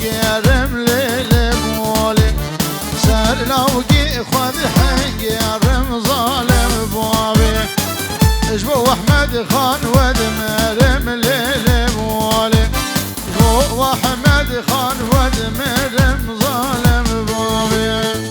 گرم لیل مولی سر لوگی خود حنگرم ظالم بابی اجبو احمد خان ود مرم لیل مولی جو احمد خان ود مرم ظالم بابی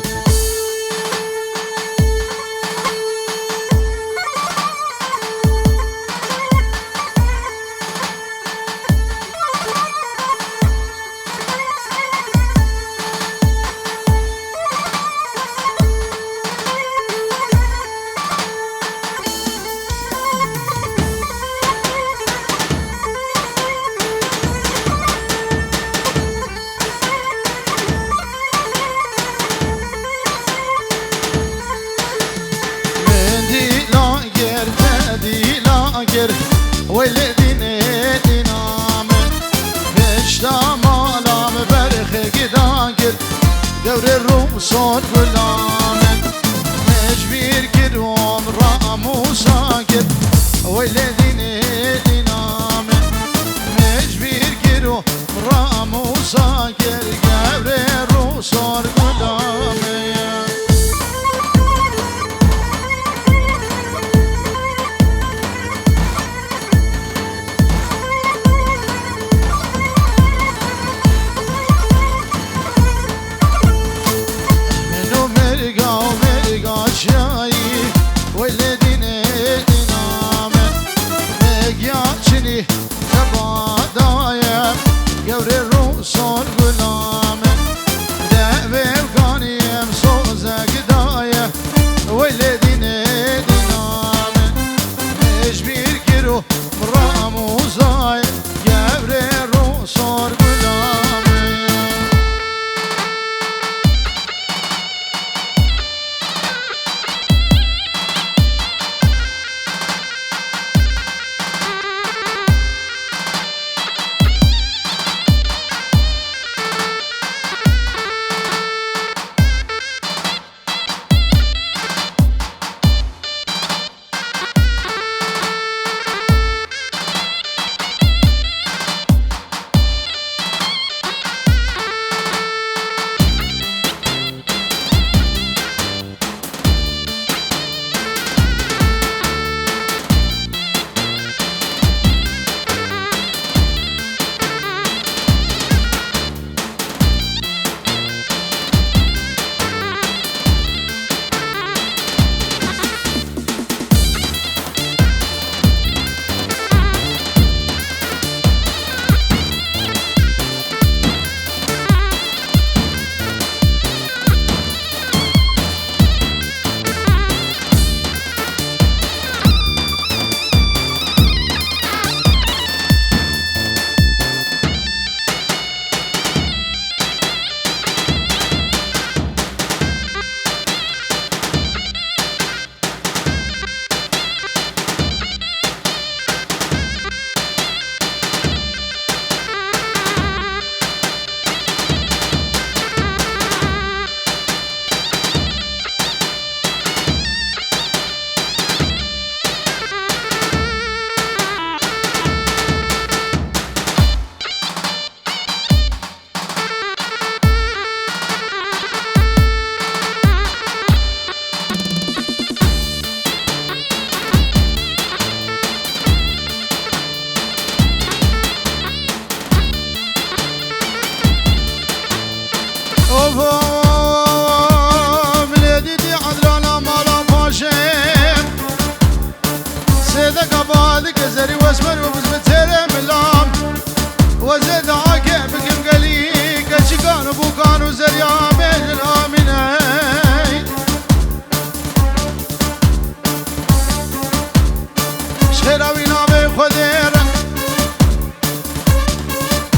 ولدين دينام فشتا مالام برخ قداقر دور الروسون غلام مجبير كروم رامو ساكر ولدين دينام مجبير كروم رامو ساكر دور الروسون غلام ولدين دينام مقياتشني تبادايا قبر الروسون غلام دعوي وقانيم صوزة قدايا ولدين دينام مجبير كيرو مرامو زاي قبر الروسون غلام زري واسمر وبزمتير ملام وزيد عاقب بكم قليق اشقان وبوكان وزريا بين الامنين شخيراوي نابي خدير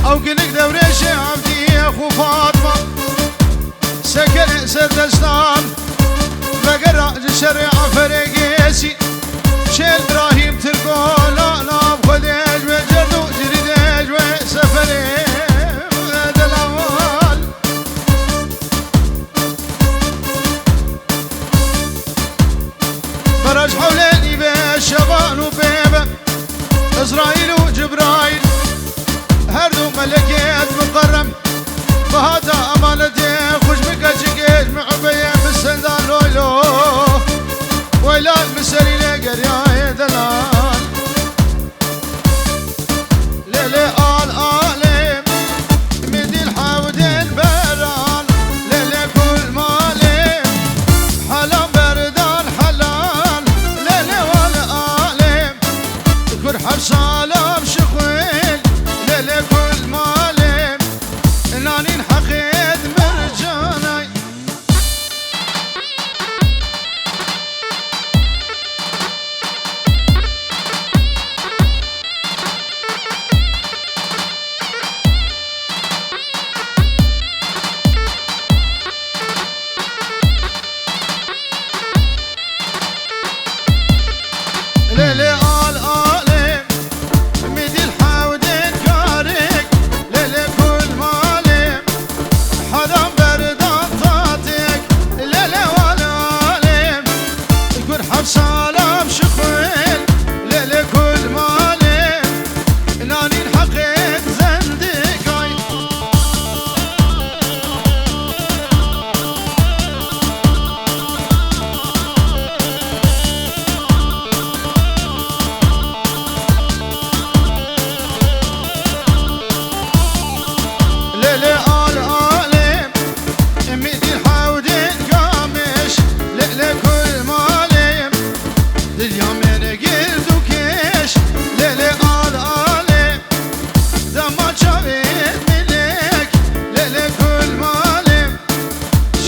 او قلق دوري شعبتي اخو فاطمه سكن سردستان بقرا شريعه فريقيسي شيل ابراهيم ترقول انا بخديج وجردو جريديج وسفري هذا الاول برج حوليني بالشبان وبيبه اسرائيل وجبرايل هردو ملكيت مقرم وهذا أمانتي خوش بك جيج معبية بالسندان لولو ويلا المسري لقر يا دلال ليلي آل آلم مدي الحاودين بران ليلي كل مالي حلال بردان حلال ليلي والآلم كل حبسالم شخوين ليلي كل مالي نانين حقيد مرجاني ليلي آل آلم مدي الحاودين كارك ليلي كل مالم حرام بردان طاتك ليلي والآلم يكون حبسالم شخوين ليلي كل مالم نانين حقيق زندقاي ليلي آل آلم مدي الحاودين قامش ليلي كل مالم اليومين قلت وكيش ليلي آل آلم دما شافيت ملك ليلي كل مالم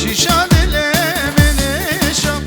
شيشان اللي من الشام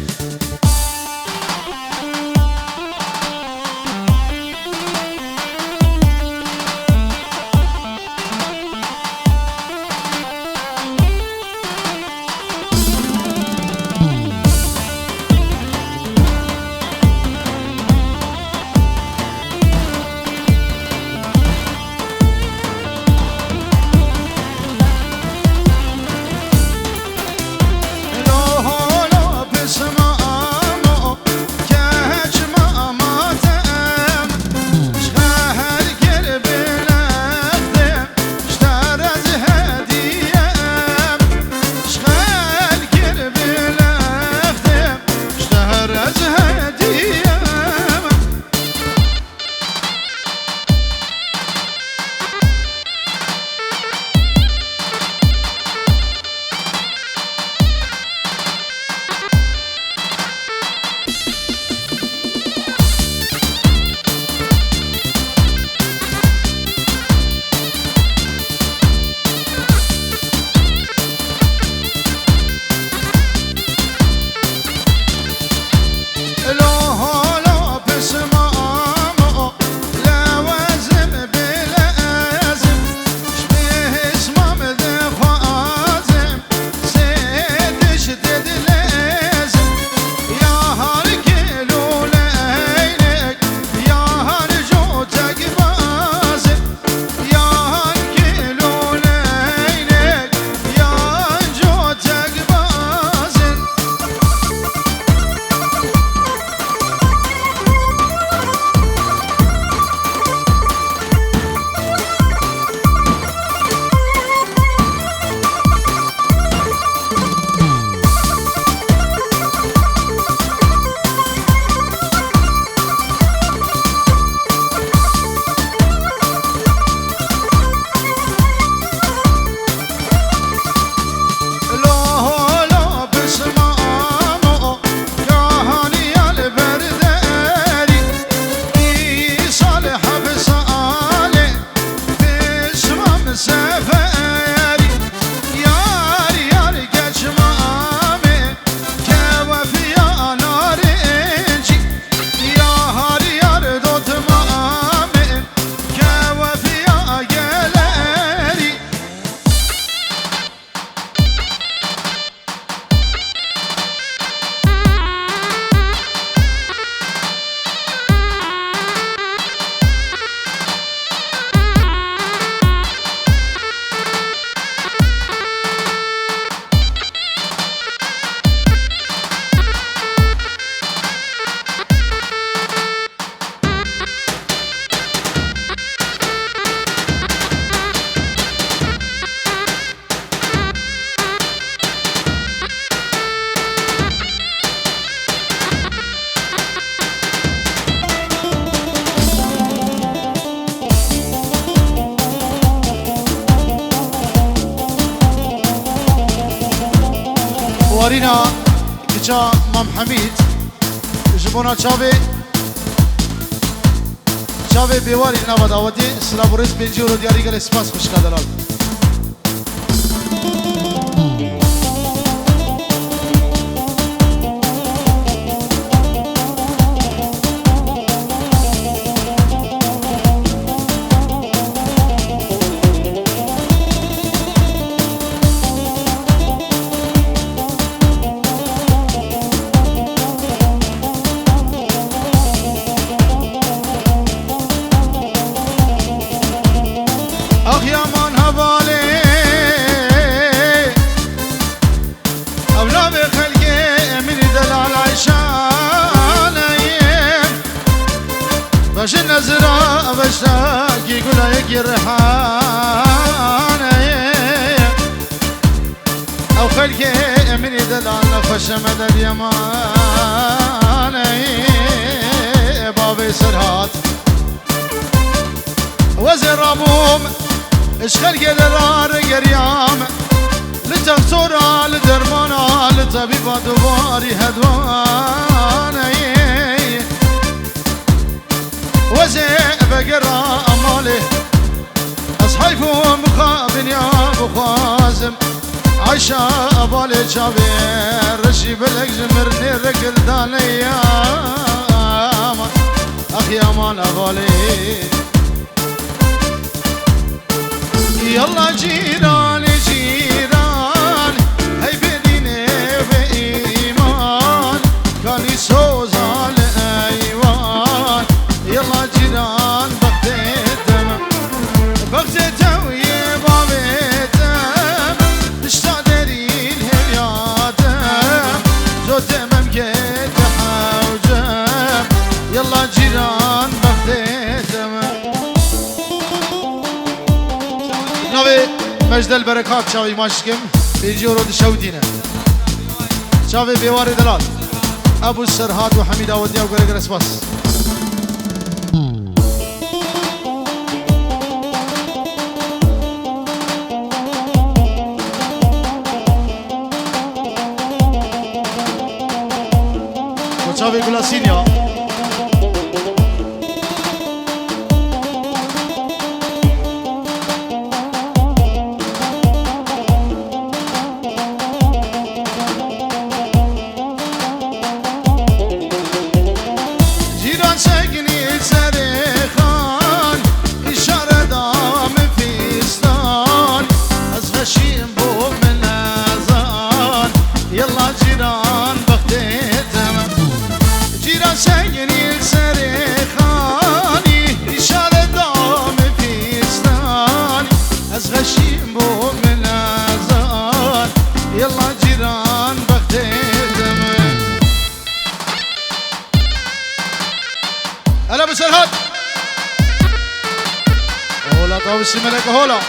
مارینا کچا مام حمید جبونا چاوه بیواری نوا داوتی سلام و رز بینجی رو دیاری گل اسپاس خوش کدلال باش النزرة بشتاق يقول هيك الريحانة أو خلقي من يدلال نفش مدى اليمان بابي سرهات وزن رموم اش خلقي لرار قريام لتغسورة لدرمانة لطبيبة دواري هدوانة وزي بقرا أمالي أصحيفهم مخابن يا أبو خازم عيشة أبالي جابير رشي بلك جمرني رقل داني يا أخي أمان أبالي يلا جيراني جيران هاي بديني بإيمان كان يسوز على أيوان يلا جيران بغدادم ويبا بيتم نشتاق دارين هبياتم زود ممكن حوجم يلا جيران بغدادم نوي مجد البركات شاوي ماشكم بيجي ورود شودينا شاوي بيواري دلال ابو السرهات وحميد اوديا وقرقر اسباس Ciao Gulasinio. جيران ساكني سريخان إشارة دام فيستان أزغشين بوم من أزان يلا جيران بختيتم جيران ساكني سريخاني إشارة دام فيستان أزغشين بوم من أزان يلا جيران بختيتم هلا بسرهد هولا طاوسي ملك هولا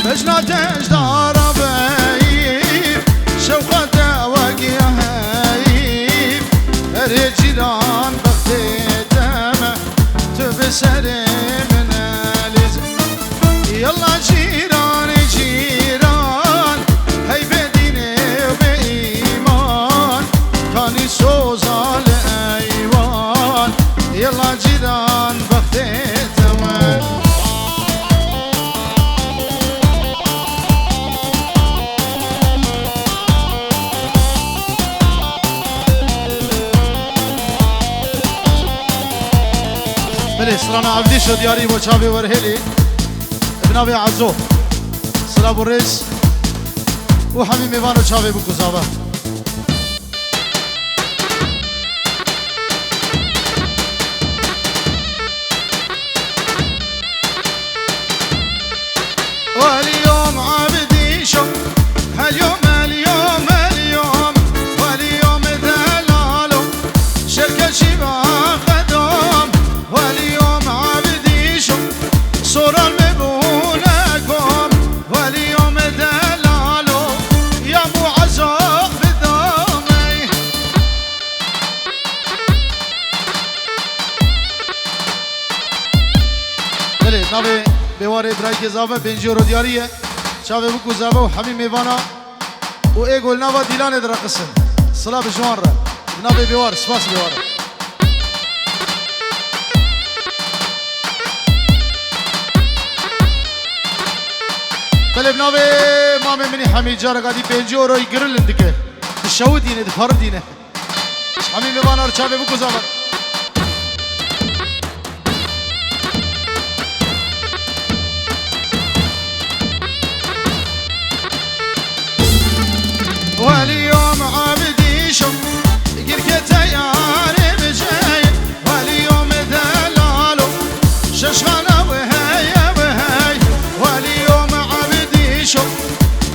بجنا تجدار بيب شوقته وقيا هيب الجيران بختيتم تبسري من الزم يلا جيران جيران هاي بديني وبإيمان كان يسوز على أيوان يلا جيران بختيتم سرانا عبدي شو دياري بو شابي ورهلي ابن ابي عزو سرا بوريس وحمي ميوانو شابي بو كوزابا واليوم عبدي شو هاليوم اليوم اليوم واليوم دلالو شركة شباب قدوم واليوم عبدي شو صورة المبونكم واليوم بیواره برای که زابه 5 یورو دیاریه چاوه بکو زابه و همین میوانا و ای گل نوا دیلانه در قسم صلاح بجوان را بنابه بیوار سپاس بیواره بله بنابه مامه منی حمید جارا قدی 5 یورو گرل اندکه شو دینه دفر دینه همین میوانا رو چاوه بکو زابه واليوم عبدي شم قركة ياري بجاي واليوم دلالو ششغنا وهاي وهاي واليوم عبدي شم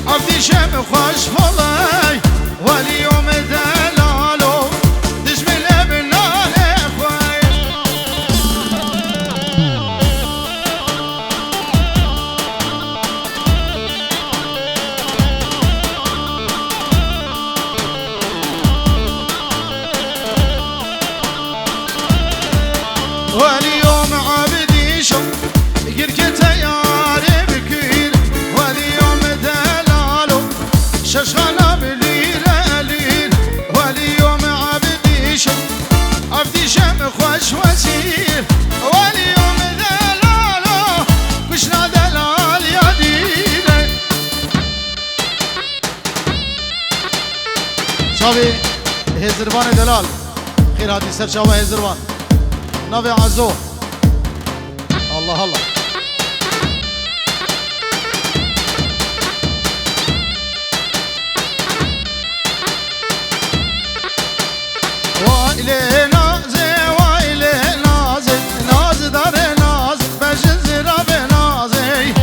عبدي شم خوش فلاي واليوم دلالو تجمل ابنان اخواي واليوم عبدي شو قركة ياري بكير واليوم دلالو ششغنا بليل ليل واليوم عبدي شو عبدي شم خوش وزير واليوم دلالو وشنا دلال يا ديني شاوي هزروان دلال خير هاتي سر شاوي هزروان نبي عزو الله الله وإلي نازي وإلي نازي ناز دار ناز بجز رب نازي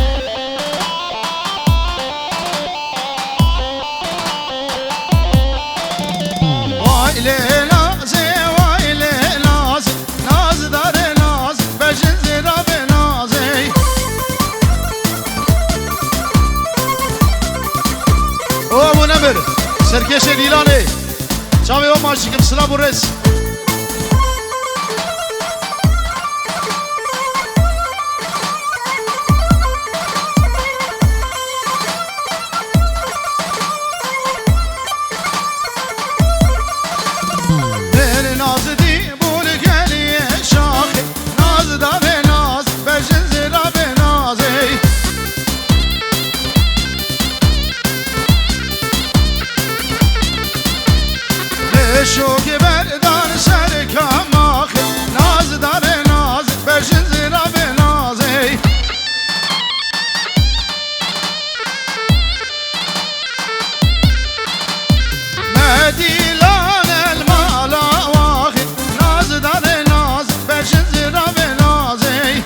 وإلي نازي وإلي نازي ناز دار ناز بجز رب نازي أبو نمر سركش ديلاني شامي وماشي كم سلام ورس ناز دي بول قالي شاخي ناز دار ناز بجز رب نازي شو بردان سر کماخ ناز دار ناز بجز رب نازی مدیلان المالا واخد ناز دار ناز بجز رب نازی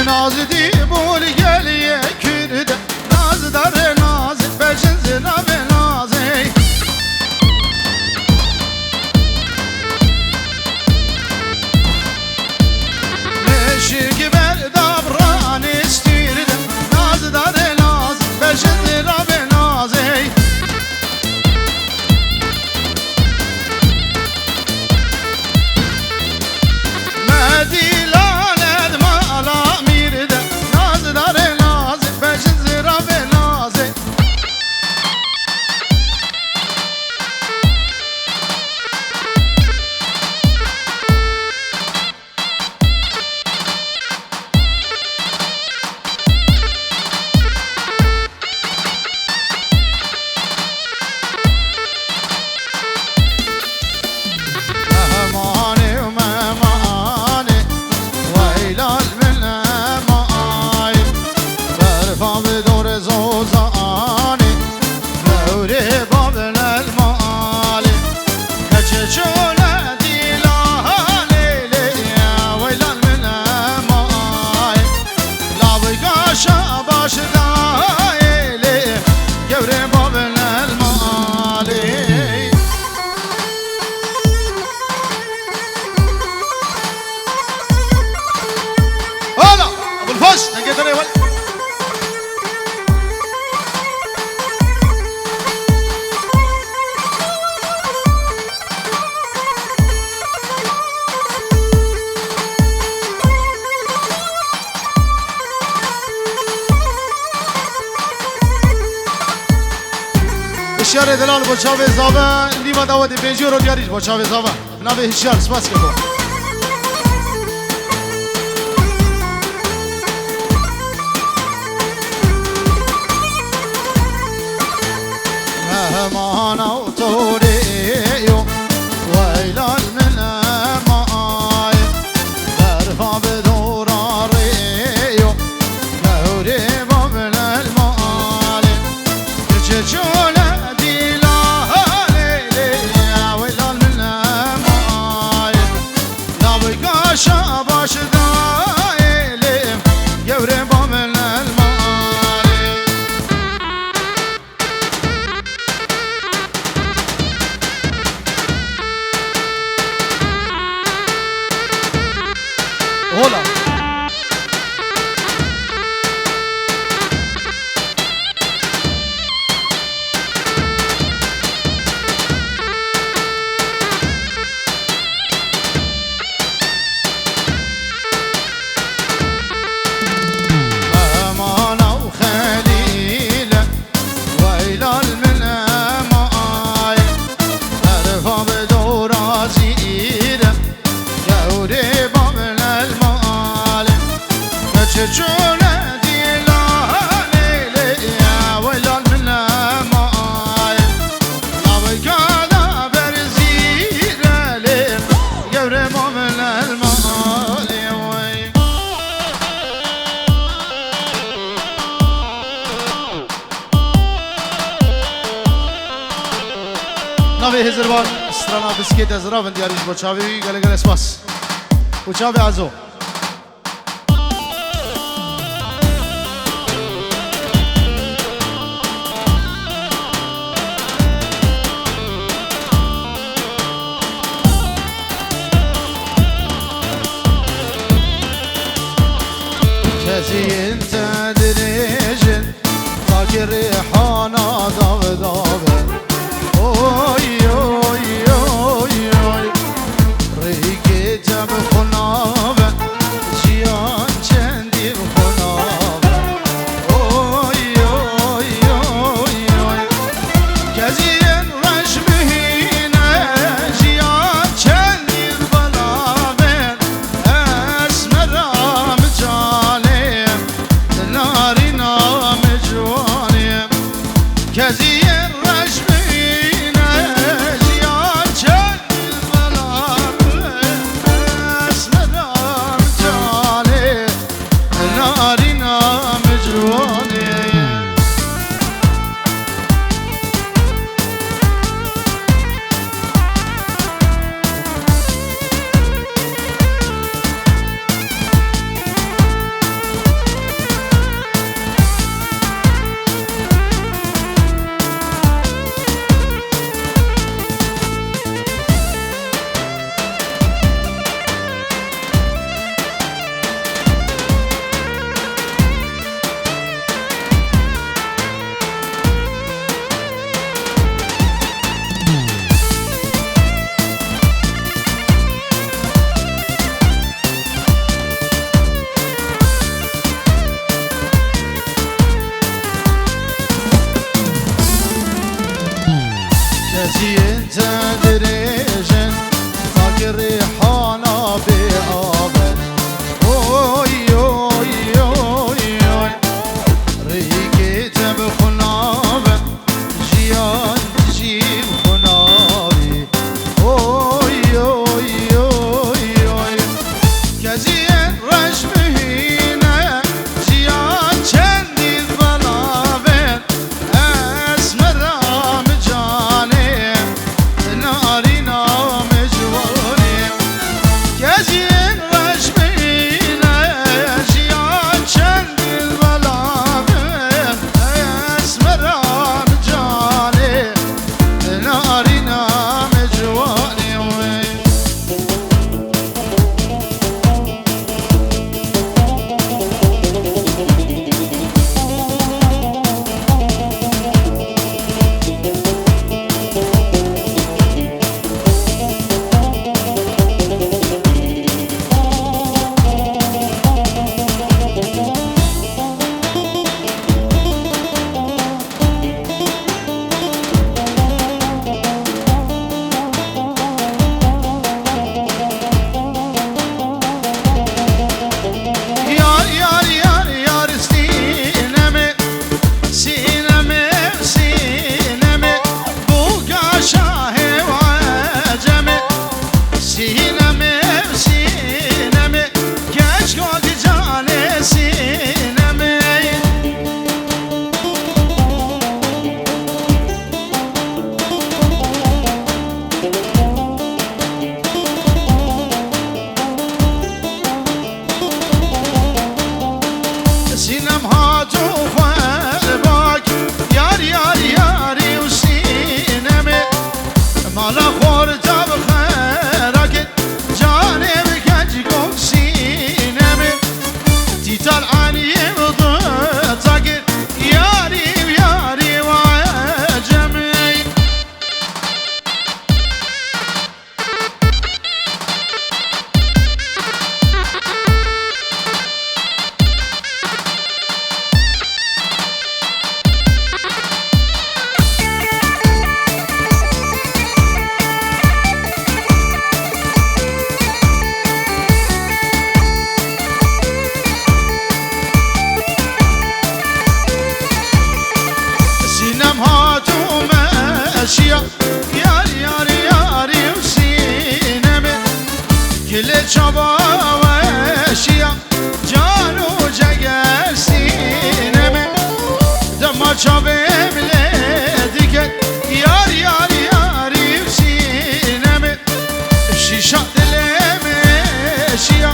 ناز دی بول گلیه کرده ناز داره ناز بجز رب نازی نشک برداب ران استیرده ناز داره ناز بجز رب نازی مدیلان ادمالا میرده ناز داره ناز بجز رب نازی مهماني ومهماني ويلال من ماي برفع بدور زوزاني نوري باب المالي كتشونا دي لهالي ليا ويلال من ماي لا بقاشا باش دايلي يوري باب المالي هلا ابو الفش تنقدر يا ولد بیوار دلال با چاوه زابه لیما داوت بنجی رو دیاریش با چاوه زابه نوه هشیار سپاس که با مهمانا و توریو ویلال من مای برفا بدورا ریو گوری با من المال چچونه دیلا لیلی ویلال من مای ناوی کاشا باش دایلیم گوری با من المال Hola. أمانة وخليلة ويلال من ماي أرفع بدور عزيرة قريبة من المال چچونه دیلا لیلی ویلال من مای نوی کادا برزیره لیم گوره ما من المال نوی هزربان استرانا بسکیت از راون دیاریش با چاوی گله گله اسپاس و چاوی ازو كزي انت دريجن فاكر ريحانا ضاغ ضاغ اوي اوي اوي اوي ريقي جاب خنابه کل چابا وشیا جانو جگر سینمه دما چابه مله دیگه یار یار یاری سینمه شیشا دلمه شیا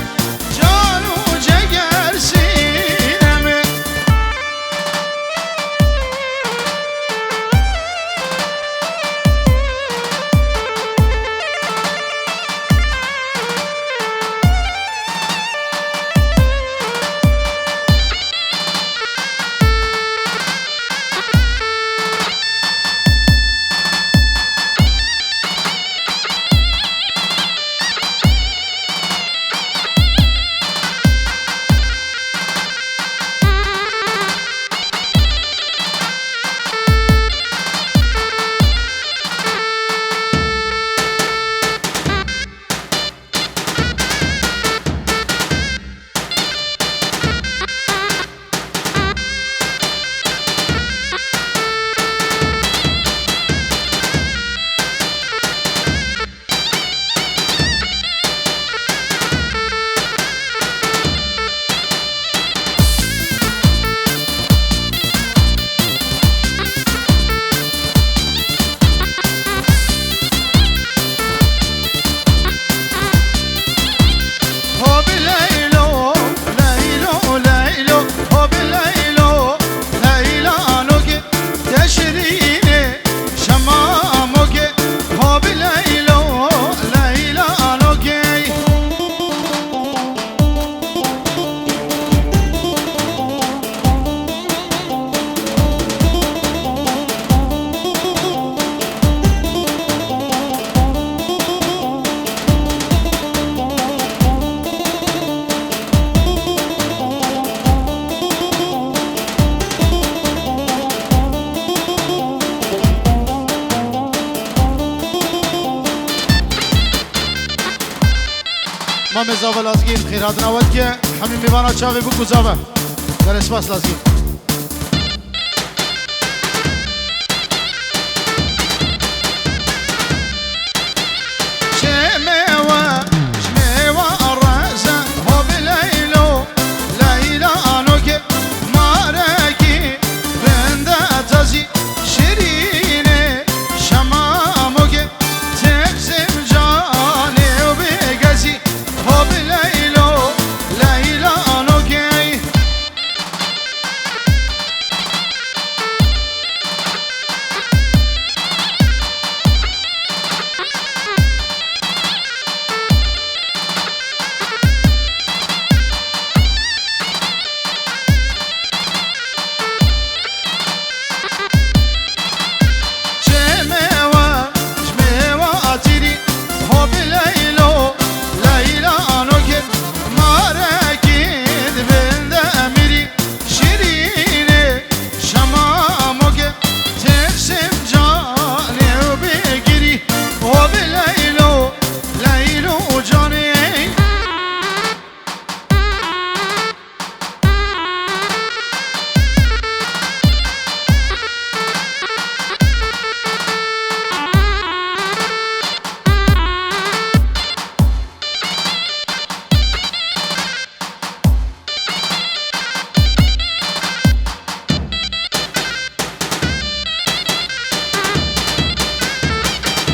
جانو جگر سینمه ما مزاوه لازگین خیرات نواد که همین میوانا چاوی بکو زاوه در اسپاس لازگین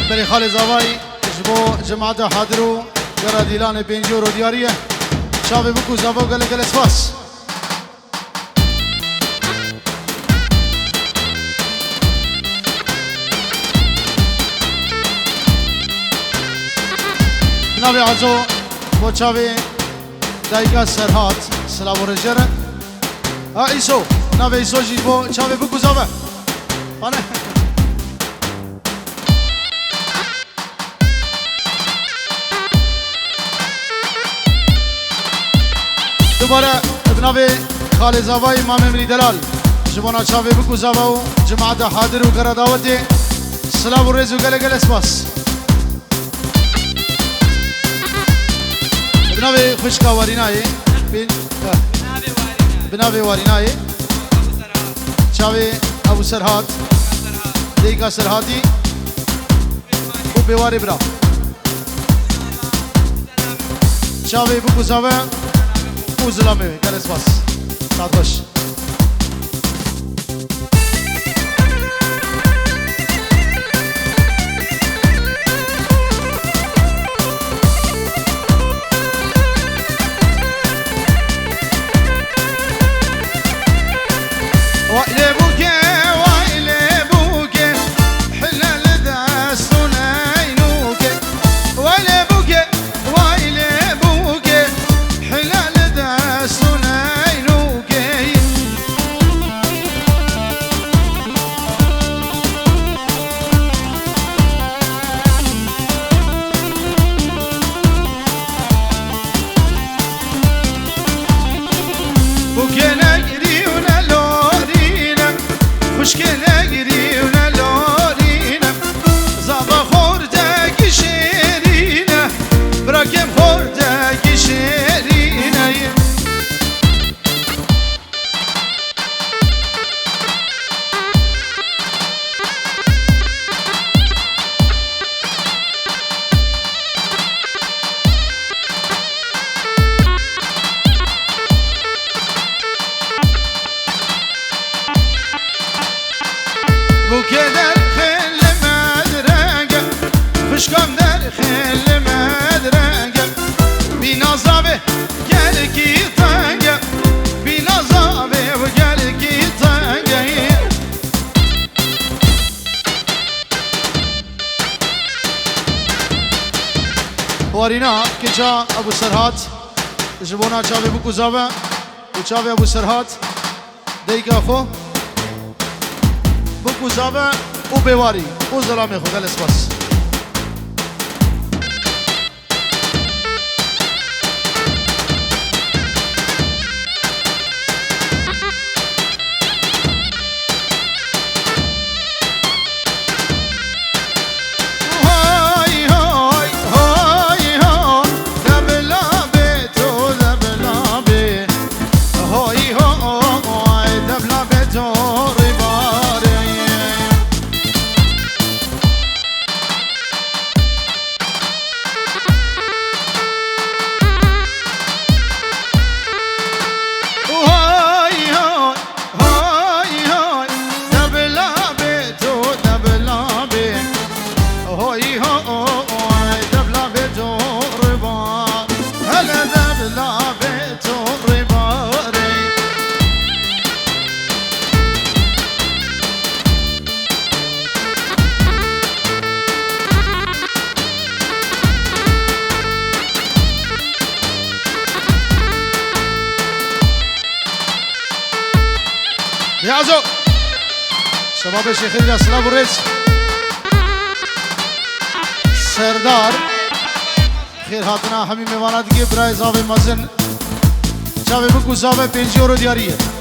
بری خال زوای جبو جماعت حاضرو جرا دیلان پنجو رو دیاریه شاوی بکو زاو گله گله سپاس ناوی عزو بو چاوی دایگا سرهات سلام و رجره ایسو ناوی ایسو جی بو چاوی بکو زاوه پانه دوباره ابناوی خال زاوای امام امری دلال جبانا چاوی بکو زاو جماعت حاضر و کرا دعوتی سلام و رز و گله گله سپاس ابناوی خوشکا وارینای ابناوی وارینای چاوی ابو سرحات دیگا سرحاتی و بیواری برا چاوی بو گزاوه اوزلامه گرز باس ساعت باش وارینا که جا ابو سرحات جبونا چاوی بو گزاوه و چاوی ابو سرحات دیگه خو بو گزاوه و بیواری و ظلامه خو گل سپاس يعزو شباب الشيخ الاسلام والرز سردار خير هاتنا همي میوانات کی برای زاوی مزن چاوی بو گزاوه 5 یورو دیاریه